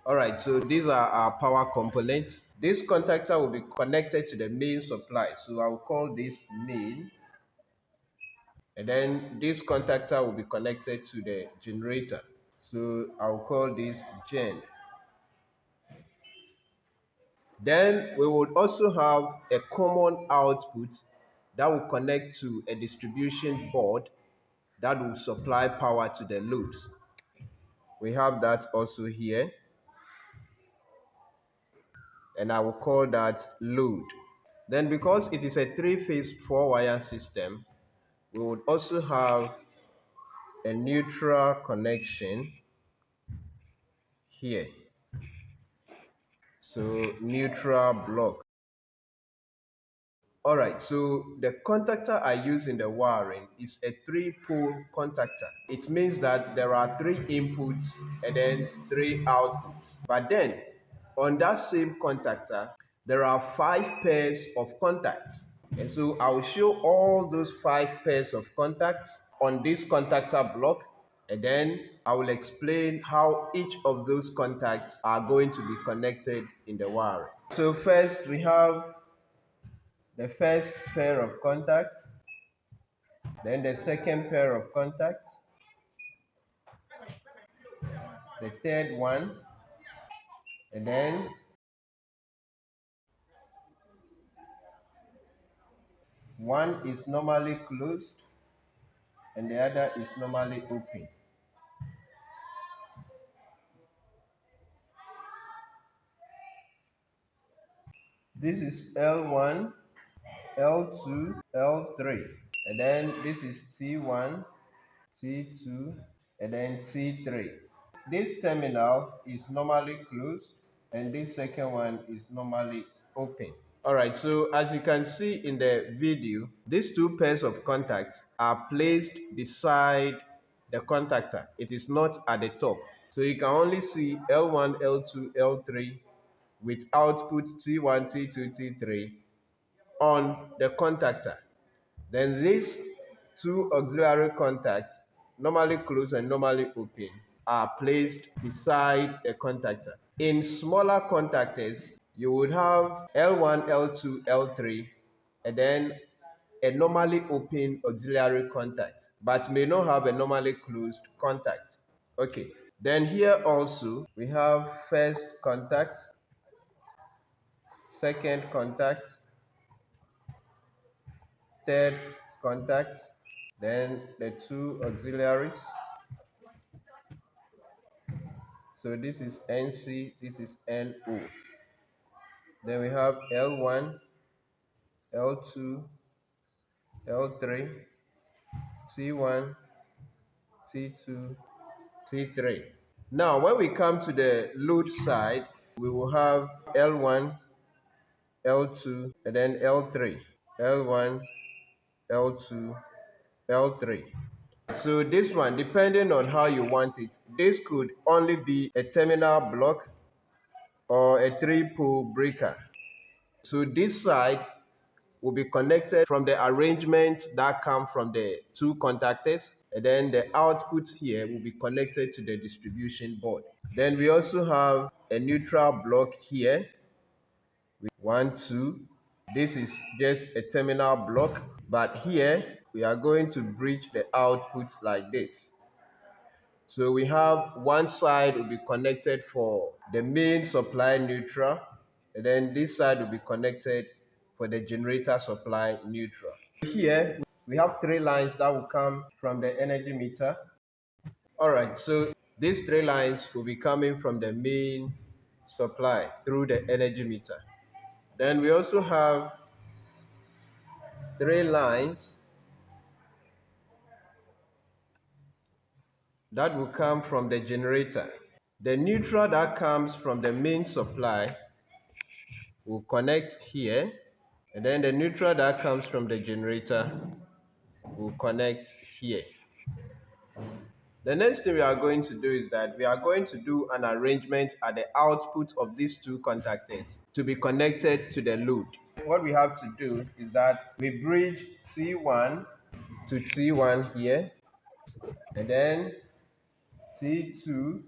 Alright, so these are our power components. This contactor will be connected to the main supply. So I will call this main. And then this contactor will be connected to the generator. So I'll call this gen. Then we would also have a common output that will connect to a distribution board that will supply power to the loads. We have that also here, and I will call that load. Then because it is a 3-phase 4-wire system, we would also have a neutral connection here. So neutral block. Alright, so the contactor I use in the wiring is a 3-pole contactor. It means that there are 3 inputs and then 3 outputs. But then, on that same contactor, there are 5 pairs of contacts. And so I will show all those 5 pairs of contacts on this contactor block, and then I will explain how each of those contacts are going to be connected in the wiring. So first we have the first pair of contacts, then the second pair of contacts, the third one, and then one is normally closed and the other is normally open. This is L1, L2, L3, and then this is T1, T2, and then T3. This terminal is normally closed and this second one is normally open. Alright, so as you can see in the video, these 2 pairs of contacts are placed beside the contactor. It is not at the top. So you can only see L1, L2, L3 with output T1, T2, T3 on the contactor. Then these 2 auxiliary contacts, normally closed and normally open, are placed beside the contactor. In smaller contactors, you would have L1, L2, L3, and then a normally open auxiliary contact, but may not have a normally closed contact. Okay, then here also we have first contact, second contact, third contact, then the 2 auxiliaries. So this is NC, this is NO. Then we have L1, L2, L3, T1, T2, T3. Now, when we come to the load side, we will have L1, L2, and then L3. L1, L2, L3. So this one, depending on how you want it, this could only be a terminal block or a 3-pole breaker. So this side will be connected from the arrangements that come from the 2 contactors, and then the output here will be connected to the distribution board. Then we also have a neutral block here with 1, 2. This is just a terminal block, but here we are going to bridge the output like this. So we have one side will be connected for the main supply neutral, and then this side will be connected for the generator supply neutral. Here we have 3 lines that will come from the energy meter. Alright, so these 3 lines will be coming from the main supply through the energy meter. Then we also have 3 lines that will come from the generator. The neutral that comes from the main supply will connect here, and then the neutral that comes from the generator will connect here. The next thing we are going to do is that we are going to do an arrangement at the output of these 2 contactors to be connected to the load. What we have to do is that we bridge T1 to T1 here, and then T2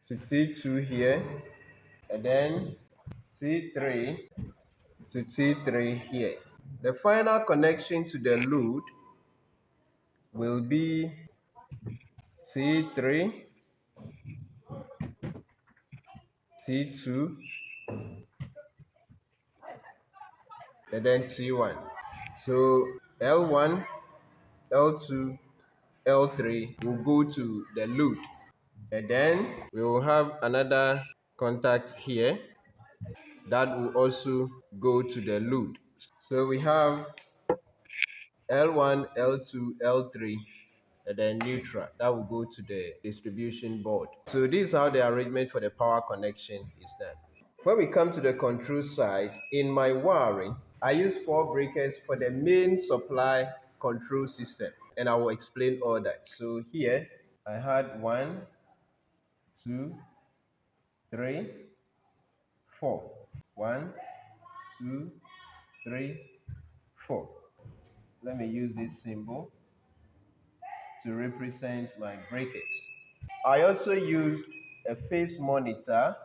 to to T2 here, and then T3 to T3 here. The final connection to the load will be T3, T2, and then T1. So L1, L2, L3 will go to the load. And then we will have another contact here that will also go to the load. So we have L1, L2, L3, and then neutral. That will go to the distribution board. So this is how the arrangement for the power connection is done. When we come to the control side, in my wiring, I use 4 breakers for the main supply control system, and I will explain all that. So here I had 1, 2, 3, 4. 1, 2, 3, 4. Let me use this symbol to represent my breakers. I also used a phase monitor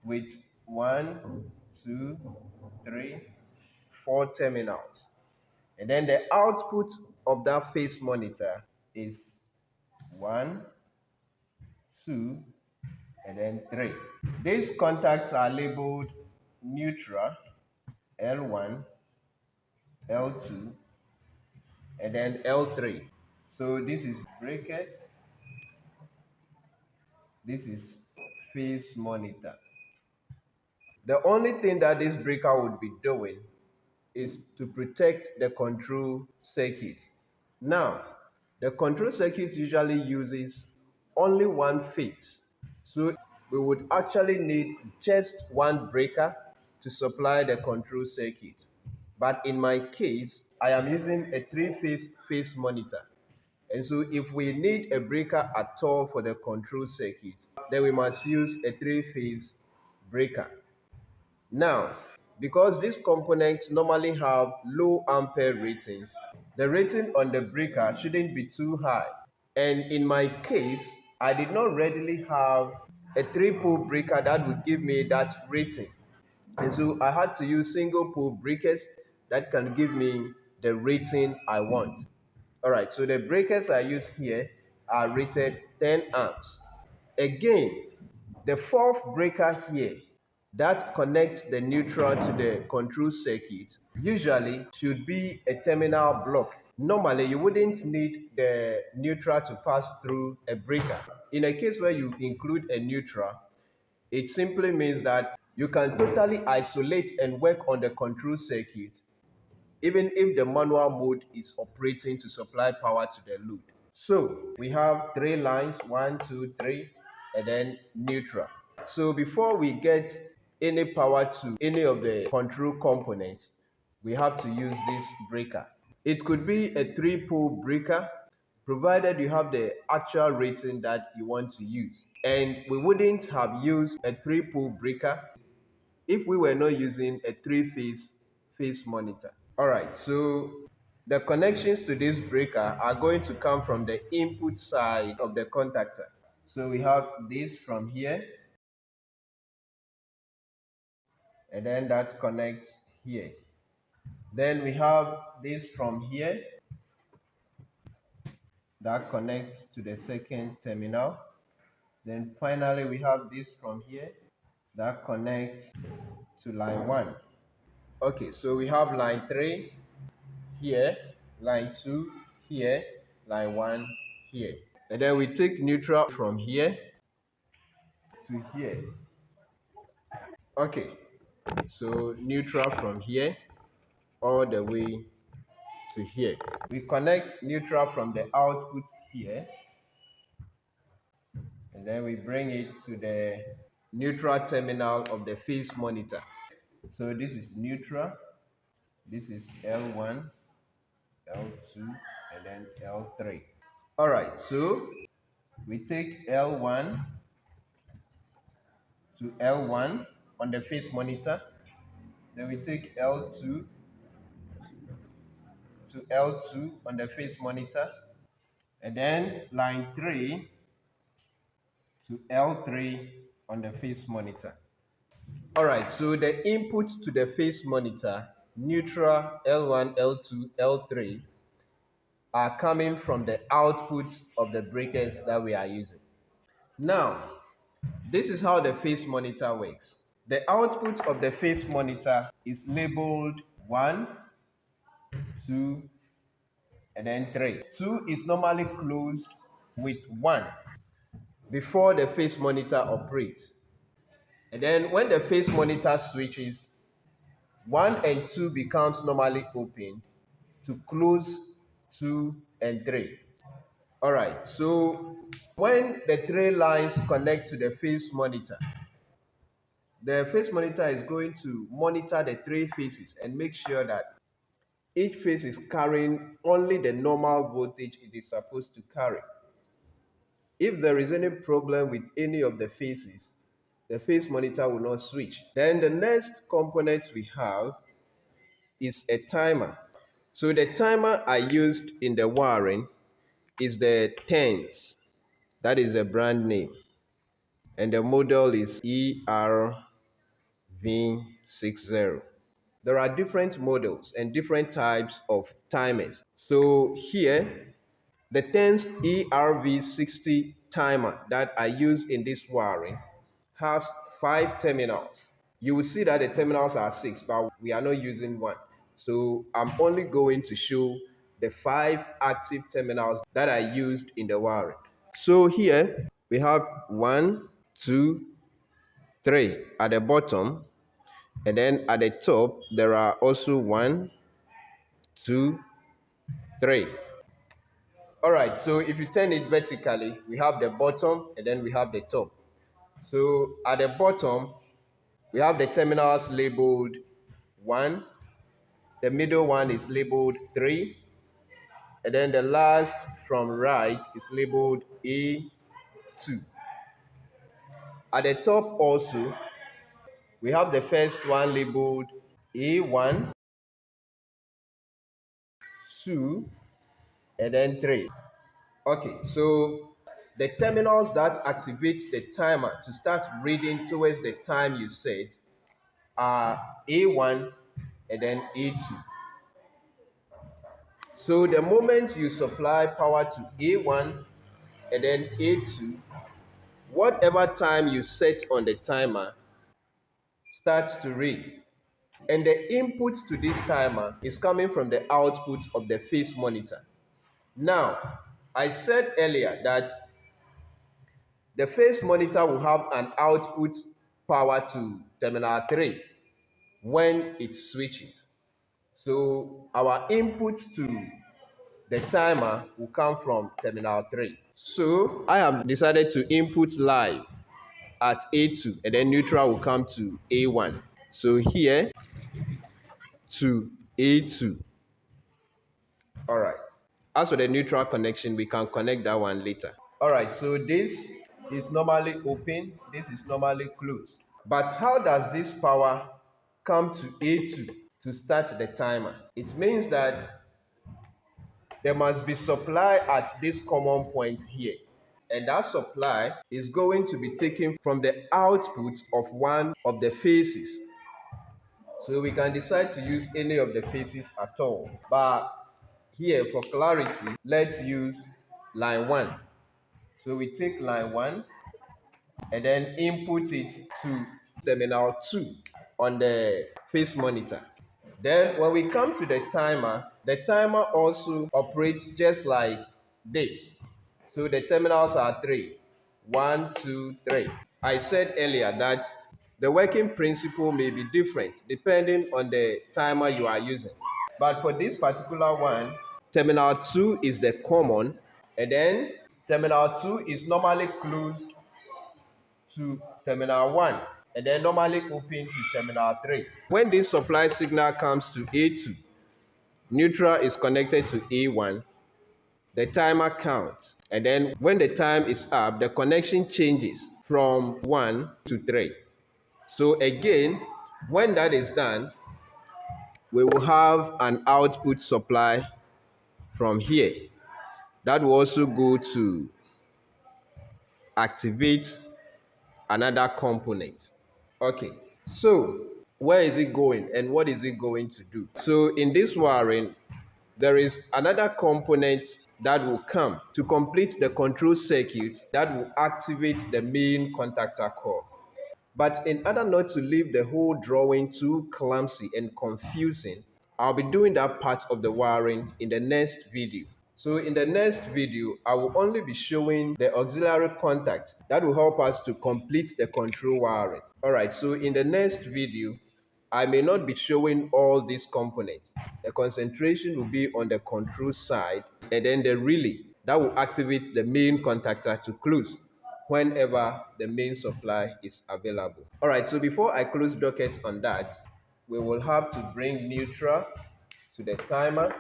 with 1, 2, 3, 4 terminals. And then the output of that phase monitor is 1, 2, and then 3. These contacts are labeled neutral, L1, L2, and then L3. So this is breakers, this is phase monitor. The only thing that this breaker would be doing is to protect the control circuit. Now, the control circuit usually uses only one phase. So we would actually need just one breaker to supply the control circuit. But in my case, I am using a 3-phase phase monitor. And so if we need a breaker at all for the control circuit, then we must use a 3-phase breaker. Now, because these components normally have low ampere ratings, the rating on the breaker shouldn't be too high. And in my case, I did not readily have a 3-pole breaker that would give me that rating. And so I had to use single pole breakers that can give me the rating I want. All right, so the breakers I use here are rated 10 amps. Again, the 4th breaker here that connects the neutral to the control circuit usually should be a terminal block. Normally, you wouldn't need the neutral to pass through a breaker. In a case where you include a neutral, it simply means that you can totally isolate and work on the control circuit even if the manual mode is operating to supply power to the load. So we have 3 lines, 1, 2, 3, and then neutral. So before we get any power to any of the control components, we have to use this breaker. It could be a 3-pole breaker, provided you have the actual rating that you want to use. And we wouldn't have used a 3-pole breaker if we were not using a 3-phase phase monitor. All right, so the connections to this breaker are going to come from the input side of the contactor. So we have this from here, and then that connects here. Then we have this from here that connects to the second terminal. Then finally we have this from here that connects to line 1. Okay, so we have line 3 here, line 2 here, line 1 here. And then we take neutral from here to here. Okay, so neutral from here all the way to here. We connect neutral from the output here, and then we bring it to the neutral terminal of the phase monitor. So this is neutral, this is L1, L2, and then L3. All right, so we take L1 to L1 on the phase monitor. Then we take L2 to L2 on the phase monitor. And then line 3 to L3 on the phase monitor. Alright, so the inputs to the phase monitor, neutral, L1, L2, L3, are coming from the output of the breakers that we are using. Now, this is how the phase monitor works. The output of the phase monitor is labeled 1, 2, and then 3. 2 is normally closed with 1 before the phase monitor operates. And then when the phase monitor switches, 1 and 2 becomes normally open to close 2 and 3. Alright, so when the 3 lines connect to the phase monitor is going to monitor the 3 phases and make sure that each phase is carrying only the normal voltage it is supposed to carry. If there is any problem with any of the phases, the phase monitor will not switch. Then the next component we have is a timer. So the timer I used in the wiring is the TENS. That is the brand name. And the model is ERV60. There are different models and different types of timers. So here, the TENS ERV60 timer that I use in this wiring has 5 terminals. You will see that the terminals are 6, but we are not using 1. So I'm only going to show the 5 active terminals that I used in the wiring. So here we have 1, 2, 3 at the bottom, and then at the top there are also 1, 2, 3. All right, so if you turn it vertically, we have the bottom and then we have the top. So at the bottom, we have the terminals labeled 1, the middle one is labeled 3, and then the last from right is labeled A2. At the top also, we have the first one labeled A1, 2, and then 3. Okay, so the terminals that activate the timer to start reading towards the time you set are A1 and then A2. So the moment you supply power to A1 and then A2, whatever time you set on the timer starts to read. And the input to this timer is coming from the output of the phase monitor. Now, I said earlier that the phase monitor will have an output power to terminal 3 when it switches. So our input to the timer will come from terminal 3. So I have decided to input live at A2 and then neutral will come to A1. So here to A2. All right. As for the neutral connection, we can connect that one later. All right, so this is normally open, this is normally closed. But how does this power come to A2 to start the timer? It means that there must be supply at this common point here. And that supply is going to be taken from the output of one of the phases. So we can decide to use any of the phases at all. But here, for clarity, let's use line 1. So we take line 1 and then input it to terminal 2 on the phase monitor. Then when we come to the timer also operates just like this. So the terminals are 3. 1, 2, 3. I said earlier that the working principle may be different depending on the timer you are using. But for this particular one, terminal 2 is the common, and then terminal 2 is normally closed to terminal 1, and then normally open to terminal 3. When this supply signal comes to A2, neutral is connected to A1, the timer counts, and then when the time is up, the connection changes from 1 to 3. So again, when that is done, we will have an output supply from here. That will also go to activate another component. Okay, so where is it going and what is it going to do? So in this wiring, there is another component that will come to complete the control circuit that will activate the main contactor core. But in order not to leave the whole drawing too clumsy and confusing, I'll be doing that part of the wiring in the next video. So in the next video, I will only be showing the auxiliary contacts that will help us to complete the control wiring. Alright, so in the next video, I may not be showing all these components. The concentration will be on the control side and then the relay that will activate the main contactor to close whenever the main supply is available. All right, so before I close docket on that, we will have to bring neutral to the timer,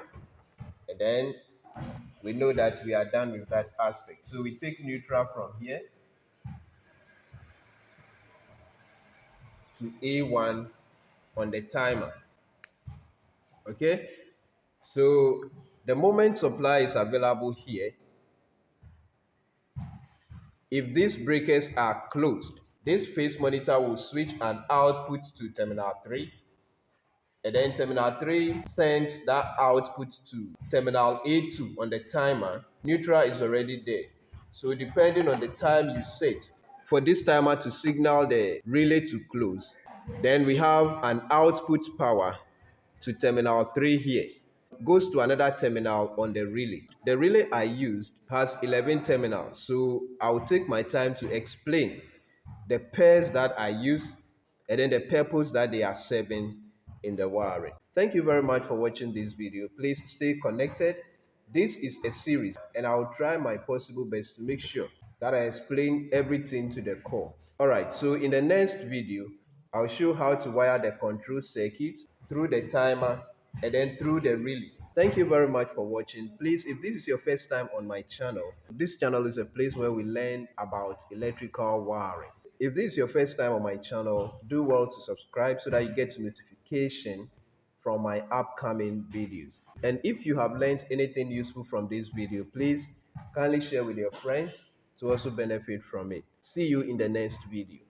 and then we know that we are done with that aspect. So we take neutral from here to A1 on the timer. Okay, so the moment supply is available here, if these breakers are closed, this phase monitor will switch an output to terminal 3, and then terminal 3 sends that output to terminal A2 on the timer. Neutral is already there. So depending on the time you set for this timer to signal the relay to close, then we have an output power to terminal 3 here. Goes to another terminal on the relay. The relay I used has 11 terminals, so I'll take my time to explain the pairs that I use and then the purpose that they are serving in the wiring. Thank you very much for watching this video. Please stay connected. This is a series and I'll try my possible best to make sure that I explain everything to the core. Alright, so in the next video, I'll show how to wire the control circuit through the timer and then through the relay. Thank you very much for watching. Please, if this is your first time on my channel, this channel is a place where we learn about electrical wiring. If this is your first time on my channel, do well to subscribe so that you get notification from my upcoming videos. And if you have learned anything useful from this video, please kindly share with your friends to also benefit from it. See you in the next video.